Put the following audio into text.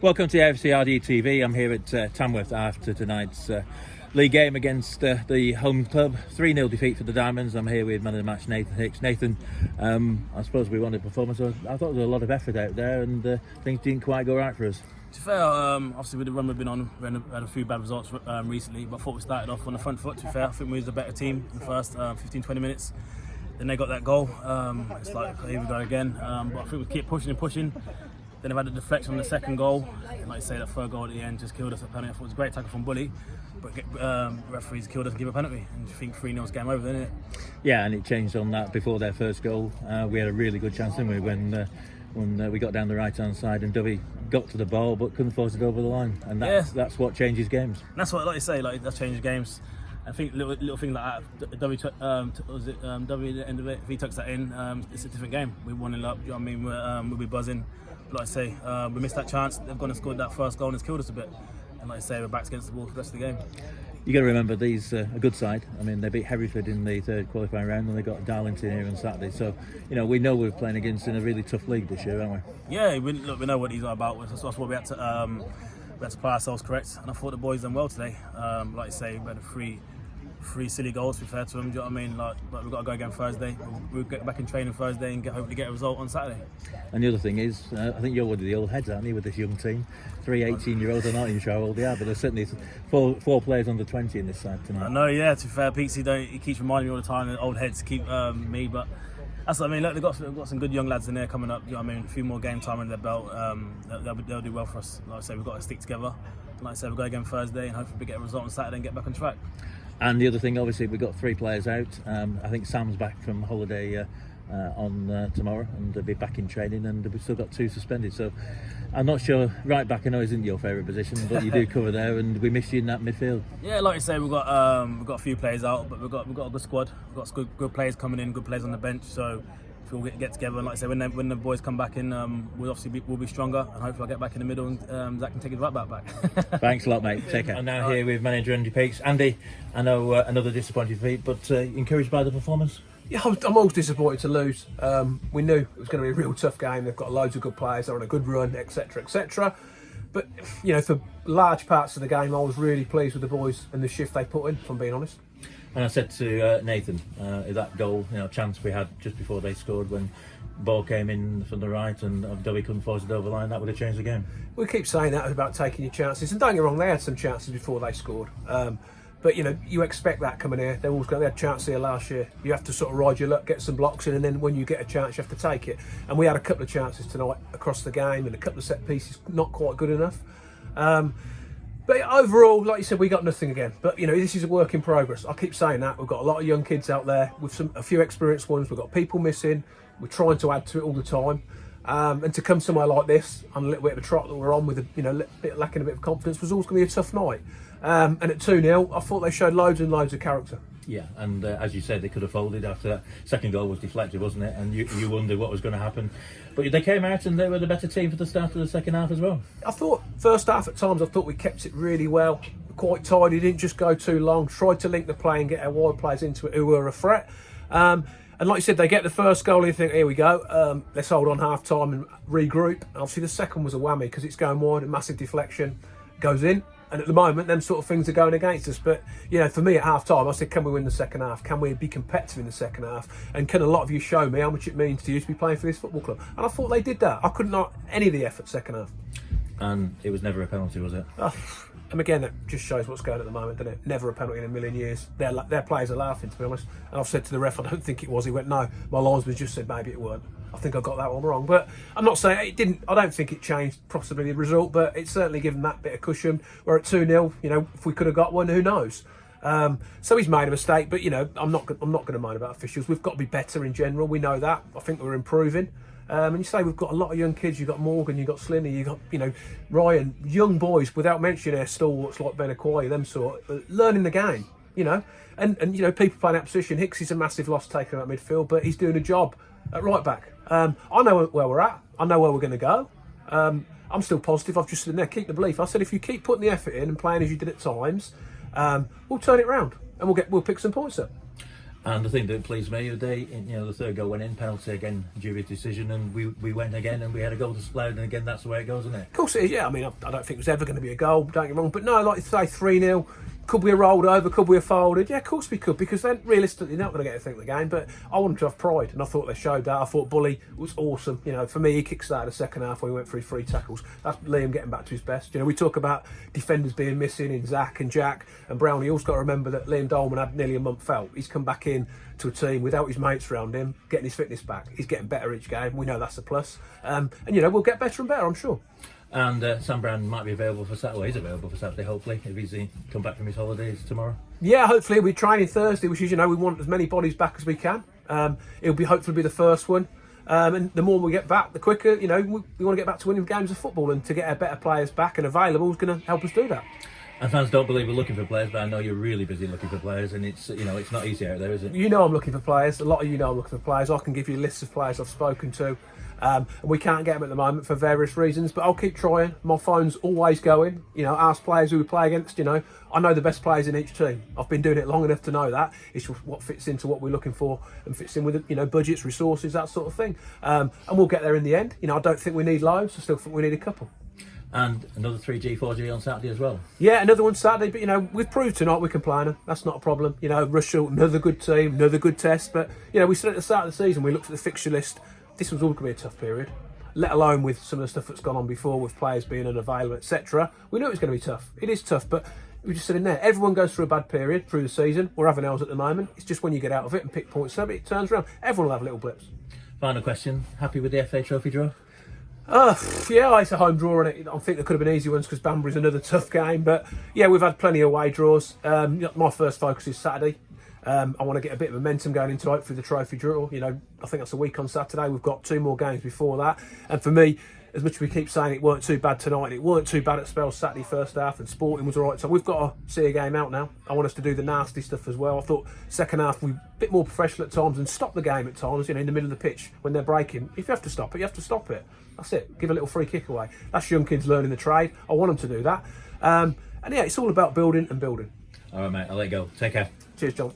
Welcome to AFCRDTV. I'm here at Tamworth after tonight's league game against the home club. 3-0 defeat for the Diamonds. I'm here with man of the match, Nathan Hicks. Nathan, I suppose we wanted performance. I thought there was a lot of effort out there and things didn't quite go right for us. To be fair, obviously with the run we've been on, we had a few bad results recently, but I thought we started off on the front foot. To be fair, I think we was the better team in the first 15-20 minutes. Then they got that goal. It's like, here we go again. But I think we keep pushing and pushing. Then I've had a deflection on the second goal. Like I say, that third goal at the end just killed us at penalty. I thought it was a great tackle from Bully, but referees killed us and give a penalty. And you think 3-0's game over, isn't it? Yeah, and it changed on that before their first goal. We had a really good chance, didn't we, when we got down the right-hand side and Dovey got to the ball but couldn't force it over the line. And that's what changes games. And that's what, like you say, like that changes games. I think little things like that, Dovey at the end of it, if he tucks that in, it's a different game. We won it up, you know what I mean? We'll be buzzing. Like I say, we missed that chance. They've gone and scored that first goal and it's killed us a bit. And like I say, we're backs against the wall for the rest of the game. You got to remember these a good side. I mean, they beat Hereford in the third qualifying round, and they got Darlington here on Saturday. So, you know, we know we're playing against in a really tough league this year, aren't we? Yeah, we know what these are about. So that's why we had to play ourselves correct. And I thought the boys done well today. Like I say, we had three silly goals, to be fair to them. Do you know what I mean? Like we've got to go again Thursday. We'll get back in training Thursday and hopefully get a result on Saturday. And the other thing is, I think you're one of the old heads, aren't you, with this young team? 3 18-year-olds, I'm not even sure how old they are, but there's certainly four players under 20 in this side tonight. I know, yeah, to be fair, he keeps reminding me all the time, the old heads keep me, but that's what I mean. Look, they've got some good young lads in there coming up. You know what I mean? A few more game time under their belt. They'll do well for us. Like I say, we've got to stick together. Like I said, we'll go again Thursday and hopefully we get a result on Saturday and get back on track. And the other thing, obviously, we've got 3 players out. I think Sam's back from holiday on tomorrow, and they'll be back in training, and we've still got 2 suspended. So I'm not sure. Right back, I know, isn't your favourite position, but you do cover there, and we miss you in that midfield. Yeah, like I say, we've got a few players out, but we've got a good squad. We've got good players coming in, good players on the bench. So if we'll get together, and like I say, when the boys come back in, we'll be stronger, and hopefully I'll get back in the middle, and Zach can take his right back. Thanks a lot, mate. Take care. I'm now here with manager Andy Peaks. Andy, I know another disappointing defeat, but encouraged by the performance? Yeah, I'm always disappointed to lose. We knew it was going to be a real tough game. They've got loads of good players. They're on a good run, etc., etc. But you know, for large parts of the game, I was really pleased with the boys and the shift they put in, if I'm being honest. And I said to Nathan, that goal, chance we had just before they scored, when the ball came in from the right and Dovey couldn't force it over the line, that would have changed the game. We keep saying that about taking your chances, and don't get me wrong, they had some chances before they scored. But you know, you expect that coming here. They had a chance here last year. You have to sort of ride your luck, get some blocks in, and then when you get a chance, you have to take it. And we had a couple of chances tonight across the game, and a couple of set pieces not quite good enough. But overall, like you said, we got nothing again. But you know, this is a work in progress. I keep saying that. We've got a lot of young kids out there with a few experienced ones. We've got people missing. We're trying to add to it all the time. And to come somewhere like this on a little bit of a trot that we're on with lacking a bit of confidence was always going to be a tough night. And at 2-0, I thought they showed loads and loads of character. Yeah, and as you said, they could have folded after that second goal was deflected, wasn't it? And you wondered what was going to happen. But they came out and they were the better team for the start of the second half as well. I thought first half at times, I thought we kept it really well, quite tidy, didn't just go too long, tried to link the play and get our wide players into it who were a threat. And like you said, they get the first goal and you think, here we go, let's hold on half time and regroup. And obviously the second was a whammy because it's going wide, a massive deflection, goes in. And at the moment, them sort of things are going against us. But, you know, for me at half-time, I said, can we win the second half? Can we be competitive in the second half? And can a lot of you show me how much it means to you to be playing for this football club? And I thought they did that. I couldn't knock any of the effort second half. And it was never a penalty, was it? And again, that just shows what's going on at the moment, doesn't it? Never a penalty in a million years. Their players are laughing, to be honest. And I've said to the ref, I don't think it was. He went, no. My linesman just said maybe it weren't. I think I got that one wrong. But I'm not saying it didn't. I don't think it changed possibly the result, but it's certainly given that bit of cushion. We're at 2-0. You know, if we could have got one, who knows? So he's made a mistake, but you know, I'm not going to moan about officials. We've got to be better in general. We know that. I think we're improving. And you say we've got a lot of young kids. You've got Morgan, you've got Slinny, you've got Ryan, young boys without mentioning their stalwarts like Ben Aquai, them sort, learning the game. And people playing that position. Hicks is a massive loss taken out midfield, but he's doing a job at right back. I know where we're at. I know where we're going to go. I'm still positive. I've just said there, keep the belief. I said if you keep putting the effort in and playing as you did at times, we'll turn it round and we'll pick some points up. And the thing that pleased me today, the third goal went in, penalty again, jury decision, and we went again and we had a goal displayed, and again that's the way it goes, isn't it? Of course it is, yeah. I mean, I don't think it was ever going to be a goal, don't get me wrong, but no, like you say, 3-0. Could we have rolled over? Could we have folded? Yeah, of course we could, because then realistically they're not going to get a thing in the game. But I want them to have pride, and I thought they showed that. I thought Bully was awesome. For me, he kick-started the second half when he went through 3 tackles. That's Liam getting back to his best. We talk about defenders being missing in Zach and Jack and Brown. You also got to remember that Liam Dolman had nearly a month out. He's come back in to a team without his mates around him, getting his fitness back. He's getting better each game. We know that's a plus. And we'll get better and better, I'm sure. And Sam Brown might be available for Saturday. Well, he's available for Saturday, hopefully, if he's come back from his holidays tomorrow. Yeah, hopefully we're training Thursday, which is, we want as many bodies back as we can. It'll hopefully be the first one. And the more we get back, the quicker, we want to get back to winning games of football, and to get our better players back and available is going to help us do that. And fans don't believe we're looking for players, but I know you're really busy looking for players, and it's it's not easy out there, is it? I'm looking for players. A lot of know I'm looking for players. I can give you lists of players I've spoken to. And we can't get them at the moment for various reasons, but I'll keep trying. My phone's always going. Ask players who we play against. I know the best players in each team. I've been doing it long enough to know that. It's what fits into what we're looking for and fits in with budgets, resources, that sort of thing. And we'll get there in the end. I don't think we need loads. I still think we need a couple. And another 3G, 4G on Saturday as well. Yeah, another one Saturday. But we've proved tonight we can play them. That's not a problem. Rushden, another good team, another good test. But we said at the start of the season, we looked at the fixture list. This was all going to be a tough period, let alone with some of the stuff that's gone on before, with players being unavailable, etc. We knew it was going to be tough. It is tough, but we just said in there, everyone goes through a bad period through the season. We're having ours at the moment. It's just when you get out of it and pick points up, it turns around. Everyone will have little blips. Final question: happy with the FA Trophy draw? Yeah, it's a home draw, and I think there could have been easy ones because Banbury's another tough game. But yeah, we've had plenty of away draws. My first focus is Saturday. I want to get a bit of momentum going into it through the trophy draw. I think that's a week on Saturday. We've got 2 more games before that. And for me, as much as we keep saying it weren't too bad tonight, and it weren't too bad at spells Saturday first half, and Sporting was all right. So we've got to see a game out now. I want us to do the nasty stuff as well. I thought second half we were a bit more professional at times and stop the game at times, in the middle of the pitch when they're breaking. If you have to stop it, you have to stop it. That's it. Give a little free kick away. That's young kids learning the trade. I want them to do that. And yeah, it's all about building and building. All right, mate. I'll let you go. Take care. Cheers, John.